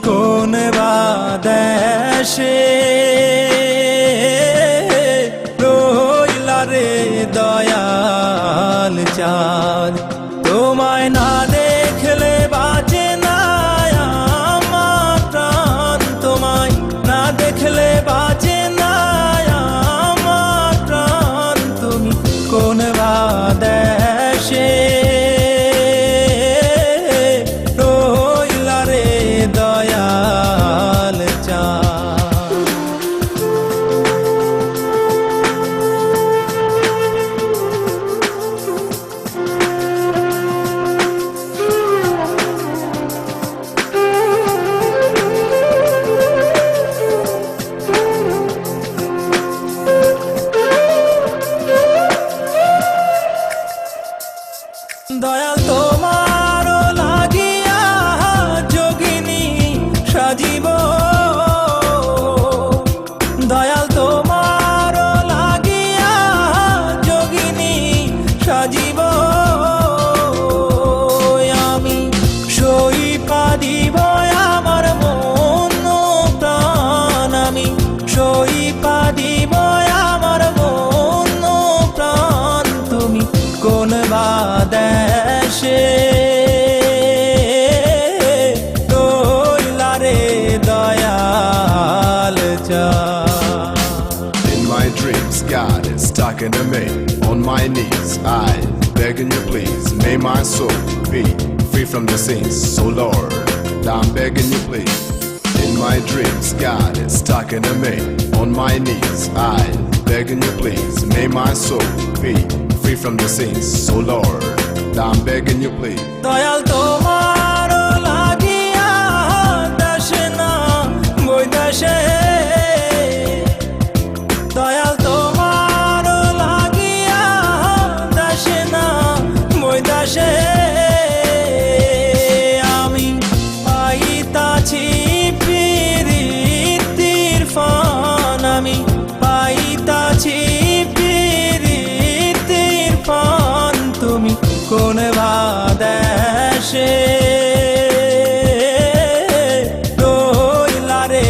কোন বাদেশে রইলা রে দয়াল চাঁদ, তোমায় না দেখলে বাঁচে না আমার প্রাণ, তোমায় না দেখলে বাঁচে না আমার প্রাণ। তুমি কোন বাদেশে দয়াল চাঁদ। দয়াল তোমার লাগিয়া যোগিনী সাজিব, দয়াল তোমার লাগিয়া যোগিনী সাজিব। আমি সই পাদিব আমার মন প্রাণ, আমি সই পাদিব আমার মন প্রাণ। তুমি কোন বাদেশে In my dreams, God is talking to me. On my knees, I begging you please, may my soul be free from the sins. So Lord, I'm begging you please. In my dreams, God is talking to me. On my knees, I begging you please, may my soul be free from the sins. So Lord, I'm begging you please. Dayal তোমার লাগিয়া দাসে না বৈদাসে, দয়াল তোমার লাগিয়া দাসে না বৈদাসে। আমি পাইতাছি প্রীতির ফান, আমি পাইতাছি প্রীতির ফান। তুমি কোন বাদেশে রইলা রে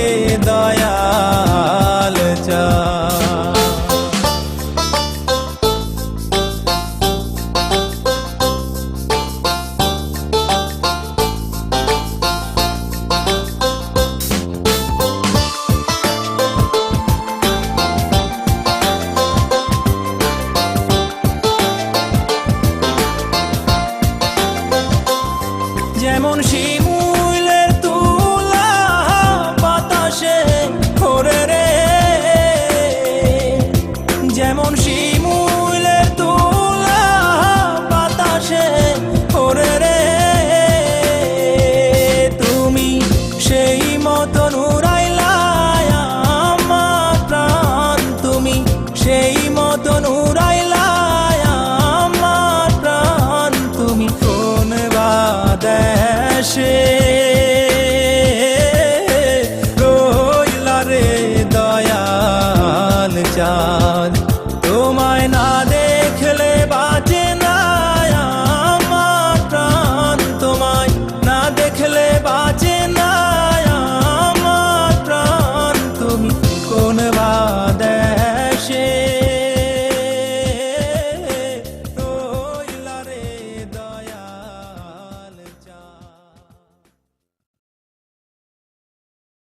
দয়াল চাঁদ। যেমন শিমুলের তুলা বাতাসে ওরে রে, যেমন শিমুলের তুলা বাতাসে ওরে রে। তুমি সেই মতন উড়াইলা আমার প্রাণ, তুমি সেই মতন উড়াইলা আমার প্রাণ। তুমি কোন বাদেশে রইলা রে দয়াল চাঁদ,